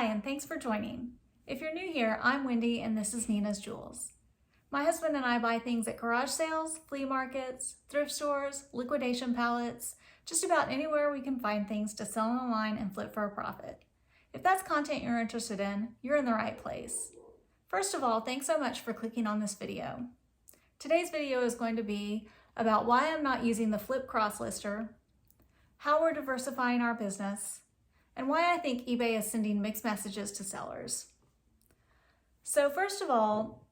and thanks for joining. If you're new here, I'm Wendy and this is Nina's Jewels. My husband and I buy things at garage sales, flea markets, thrift stores, liquidation pallets, just about anywhere we can find things to sell online and flip for a profit. If that's content you're interested in, you're in the right place. First of all, thanks so much for clicking on this video. Today's video is going to be about why I'm not using the Flyp Crosslister, how we're diversifying our business, and why I think eBay is sending mixed messages to sellers. So first of all,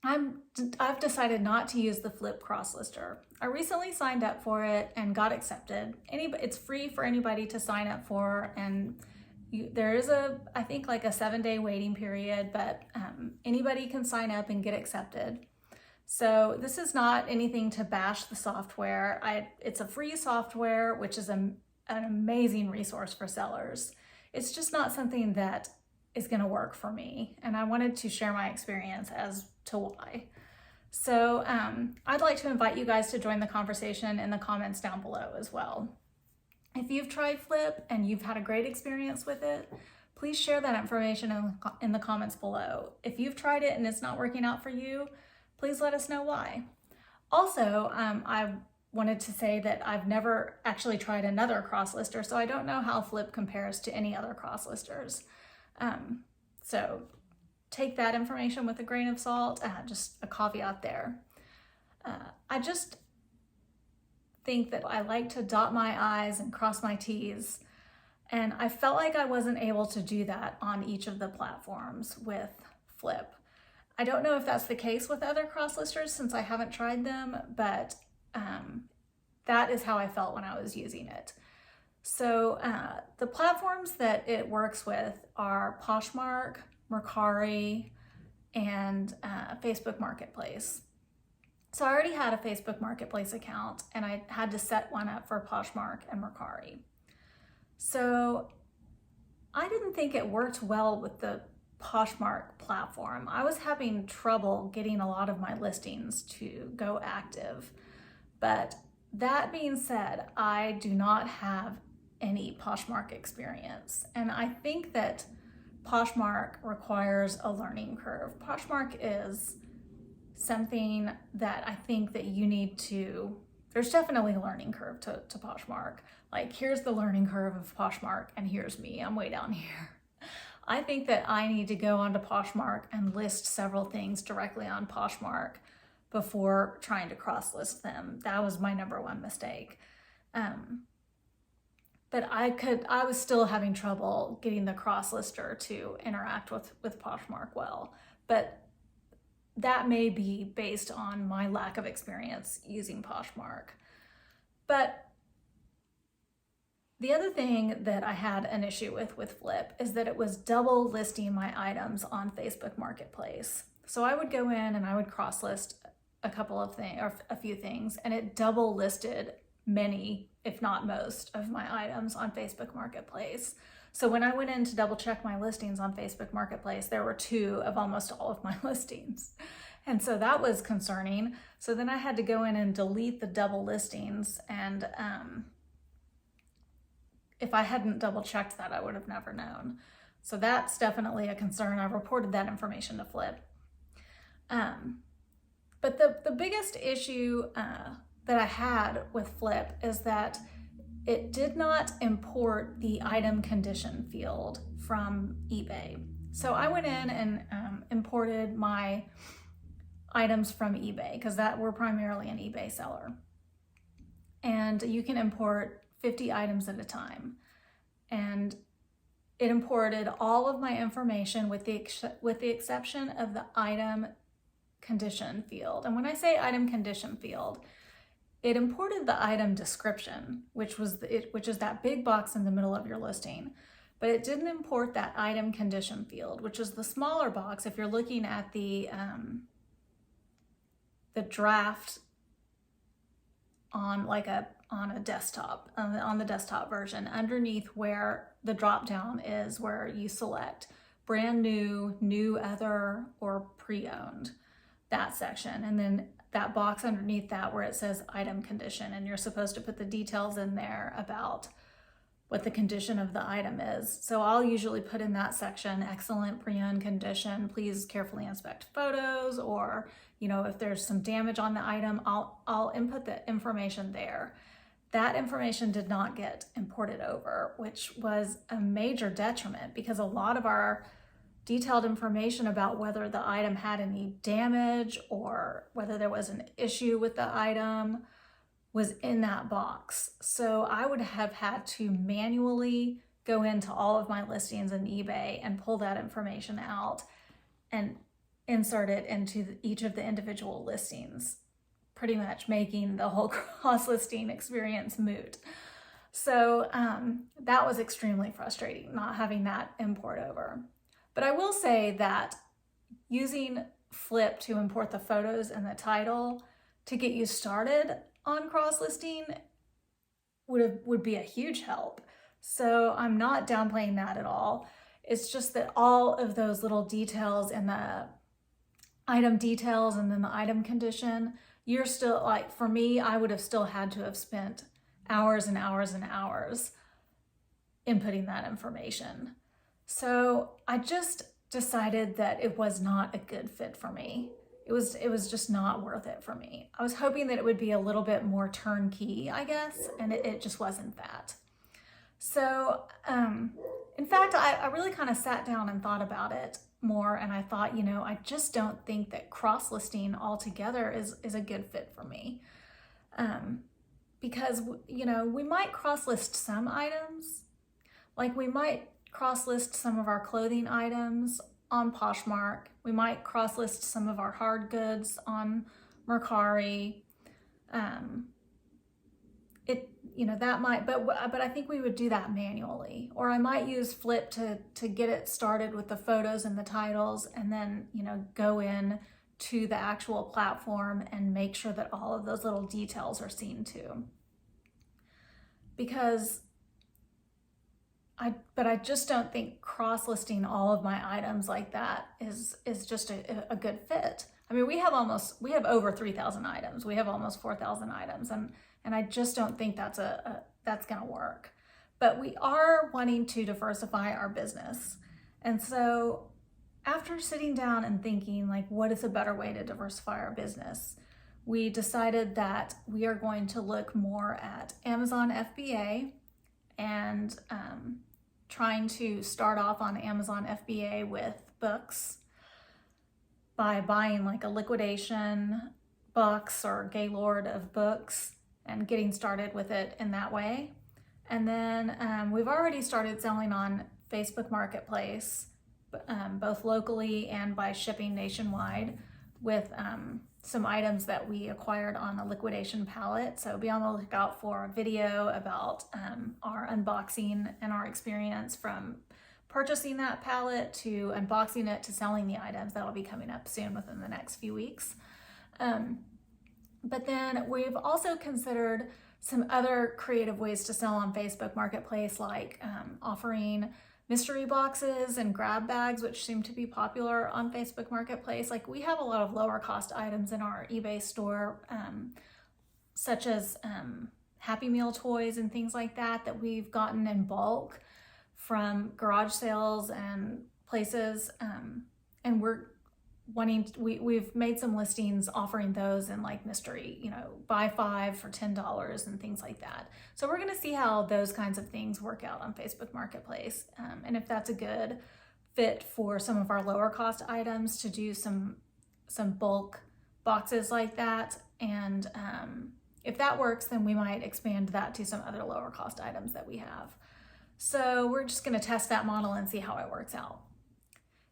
I've decided not to use the Flyp Crosslister. I recently signed up for it and got accepted. It's free for anybody to sign up for, and there is I think like a 7-day waiting period, but anybody can sign up and get accepted. So this is not anything to bash the software. It's a free software, which is an amazing resource for sellers. It's just not something that is going to work for me, and I wanted to share my experience as to why. So I'd like to invite you guys to join the conversation in the comments down below as well. If you've tried Flyp and you've had a great experience with it, please share that information in the comments below. If you've tried it and it's not working out for you, please let us know why. Also, I wanted to say that I've never actually tried another crosslister, so I don't know how Flyp compares to any other crosslisters. So take that information with a grain of salt, just a caveat there. I just think that I like to dot my I's and cross my T's, and I felt like I wasn't able to do that on each of the platforms with Flyp. I don't know if that's the case with other crosslisters since I haven't tried them, but that is how I felt when I was using it. So the platforms that it works with are Poshmark, Mercari, and Facebook Marketplace. So I already had a Facebook Marketplace account, and I had to set one up for Poshmark and Mercari. So I didn't think it worked well with the Poshmark platform. I was having trouble getting a lot of my listings to go active. But that being said, I do not have any Poshmark experience. And I think that Poshmark requires a learning curve. Poshmark is something that I think that you need to, there's definitely a learning curve to Poshmark. Like, here's the learning curve of Poshmark, and here's me, I'm way down here. I think that I need to go onto Poshmark and list several things directly on Poshmark before trying to cross-list them. That was my #1 mistake. But I was still having trouble getting the cross-lister to interact with Poshmark well. But that may be based on my lack of experience using Poshmark. But the other thing that I had an issue with Flyp is that it was double listing my items on Facebook Marketplace. So I would go in and I would cross-list a couple of things, or a few things, and it double listed many, if not most, of my items on Facebook Marketplace. So when I went in to double check my listings on Facebook Marketplace, there were 2 of almost all of my listings. And so that was concerning. So then I had to go in and delete the double listings, and if I hadn't double checked that, I would have never known. So that's definitely a concern. I reported that information to Flyp. But the biggest issue that I had with Flyp is that it did not import the item condition field from eBay. So I went in and imported my items from eBay, because we're primarily an eBay seller. And you can import 50 items at a time. And it imported all of my information with the exception of the item condition field. And when I say item condition field, it imported the item description, which is that big box in the middle of your listing. But it didn't import that item condition field, which is the smaller box if you're looking at the draft on a desktop, on the desktop version, underneath where the drop down is, where you select brand new, new other, or pre-owned, that section. And then that box underneath that where it says item condition, and you're supposed to put the details in there about what the condition of the item is. So I'll usually put in that section, excellent pre-owned condition, please carefully inspect photos, or, you know, if there's some damage on the item, I'll input the information there. That information did not get imported over, which was a major detriment because a lot of our detailed information about whether the item had any damage or whether there was an issue with the item was in that box. So I would have had to manually go into all of my listings in eBay and pull that information out and insert it into each of the individual listings, pretty much making the whole cross-listing experience moot. So that was extremely frustrating, not having that import over. But I will say that using Flyp to import the photos and the title to get you started on cross-listing would be a huge help. So I'm not downplaying that at all. It's just that all of those little details and the item details and then the item condition, you're still, like, for me, I would have still had to have spent hours and hours and hours inputting that information. So I just decided that it was not a good fit for me. It was just not worth it for me. I was hoping that it would be a little bit more turnkey, I guess, and it just wasn't that. So, in fact, I really kind of sat down and thought about it more, and I thought, you know, I just don't think that cross-listing altogether is a good fit for me. Because, you know, we might cross-list some items, like we might cross-list some of our clothing items on Poshmark. We might cross-list some of our hard goods on Mercari. You know, that might, but I think we would do that manually. Or I might use Flyp to get it started with the photos and the titles, and then, you know, go in to the actual platform and make sure that all of those little details are seen too. Because I just don't think cross-listing all of my items like that is just a good fit. I mean, we have over 3,000 items. We have almost 4,000 items, and I just don't think that's gonna work. But we are wanting to diversify our business. And so after sitting down and thinking, like, what is a better way to diversify our business, we decided that we are going to look more at Amazon FBA and trying to start off on Amazon FBA with books by buying like a liquidation box or Gaylord of books and getting started with it in that way. And then we've already started selling on Facebook Marketplace, both locally and by shipping nationwide, with some items that we acquired on a liquidation pallet. So be on the lookout for a video about our unboxing and our experience from purchasing that pallet to unboxing it to selling the items. That'll be coming up soon within the next few weeks. But then we've also considered some other creative ways to sell on Facebook Marketplace, like offering mystery boxes and grab bags, which seem to be popular on Facebook Marketplace. Like, we have a lot of lower cost items in our eBay store, such as Happy Meal toys and things like that we've gotten in bulk from garage sales and places. And we've made some listings offering those in like mystery, you know, buy 5 for $10 and things like that. So we're gonna see how those kinds of things work out on Facebook Marketplace, and if that's a good fit for some of our lower cost items to do some bulk boxes like that. And if that works, then we might expand that to some other lower cost items that we have. So we're just gonna test that model and see how it works out.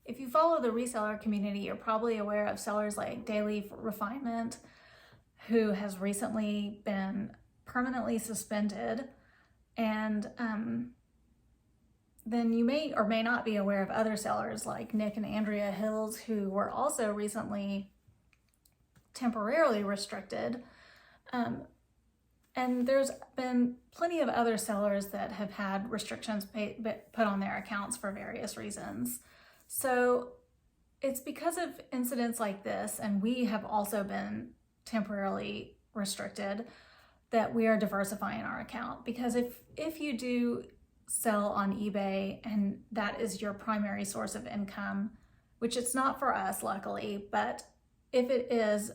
If you follow the reseller community, you're probably aware of sellers like Daily Refinement, who has recently been permanently suspended. And then you may or may not be aware of other sellers like Nick and Andrea Hills, who were also recently temporarily restricted. And there's been plenty of other sellers that have had restrictions put on their accounts for various reasons. So it's because of incidents like this, and we have also been temporarily restricted, that we are diversifying our account. Because if you do sell on eBay and that is your primary source of income, which it's not for us, luckily, but if it is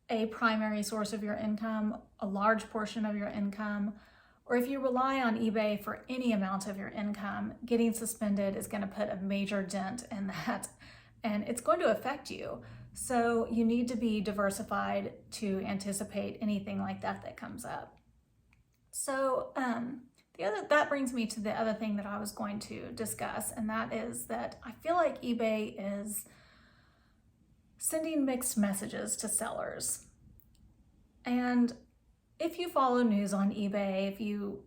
a primary source of your income, a large portion of your income, or if you rely on eBay for any amount of your income, getting suspended is going to put a major dent in that, and it's going to affect you. So you need to be diversified to anticipate anything like that that comes up. So that brings me to the other thing that I was going to discuss, and that is that I feel like eBay is sending mixed messages to sellers. And if you follow news on eBay, if you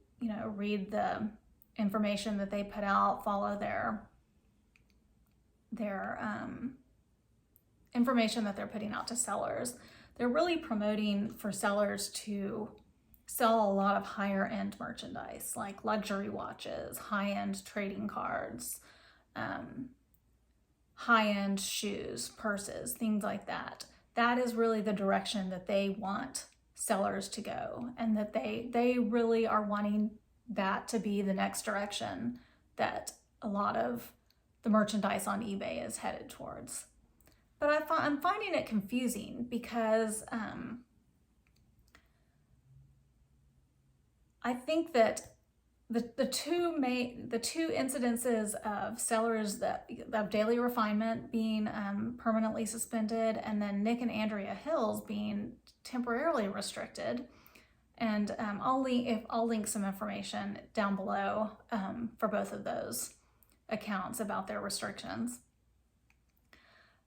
read the information that they put out, follow their information that they're putting out to sellers, they're really promoting for sellers to sell a lot of higher end merchandise like luxury watches, high-end trading cards, high-end shoes, purses, things like that. That is really the direction that they want sellers to go, and that they really are wanting that to be the next direction that a lot of the merchandise on eBay is headed towards. But I'm finding it confusing because I think that the two incidences of sellers of Daily Refinement being permanently suspended, and then Nick and Andrea Hills being temporarily restricted, and I'll link some information down below for both of those accounts about their restrictions.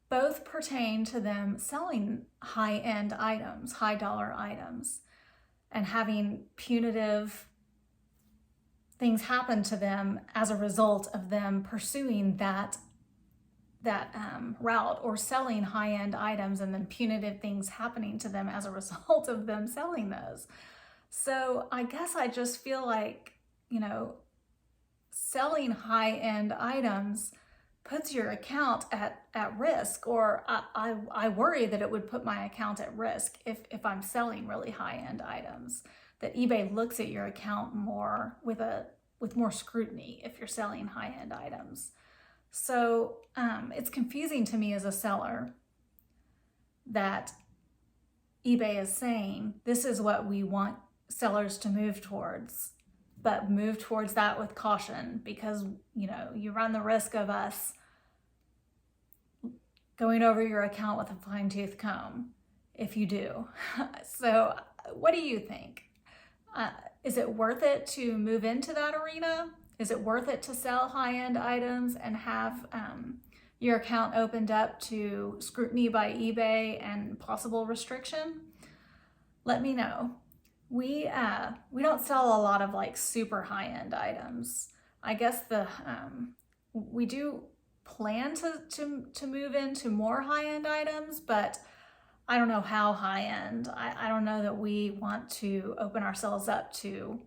Both pertain to them selling high-end items, high-dollar items, and having punitive things happen to them as a result of them pursuing that route, or selling high-end items and then punitive things happening to them as a result of them selling those. So I guess I just feel like, selling high-end items puts your account at risk, or I worry that it would put my account at risk if I'm selling really high-end items, that eBay looks at your account more with more scrutiny if you're selling high-end items. So it's confusing to me as a seller that eBay is saying this is what we want sellers to move towards, but move towards that with caution, because you run the risk of us going over your account with a fine-tooth comb if you do. So what do you think? Is it worth it to move into that arena? Is it worth it to sell high-end items and have your account opened up to scrutiny by eBay and possible restriction? Let me know. We don't sell a lot of like super high-end items. I guess we do plan to move into more high-end items, but I don't know how high-end. I don't know that we want to open ourselves up to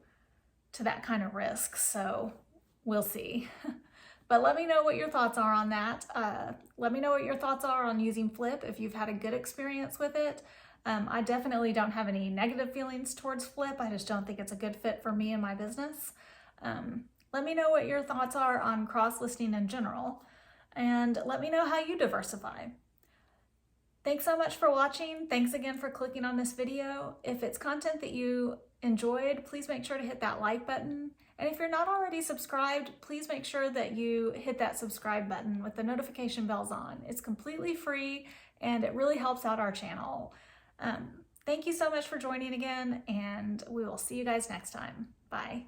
that kind of risk, so we'll see. But let me know what your thoughts are on that. Let me know what your thoughts are on using Flyp, if you've had a good experience with it. I definitely don't have any negative feelings towards Flyp. I just don't think it's a good fit for me and my business. Let me know what your thoughts are on cross-listing in general, and let me know how you diversify. Thanks so much for watching. Thanks again for clicking on this video. If it's content that you enjoyed, please make sure to hit that like button. And if you're not already subscribed, please make sure that you hit that subscribe button with the notification bells on. It's completely free and it really helps out our channel. Thank you so much for joining again, and we will see you guys next time. Bye.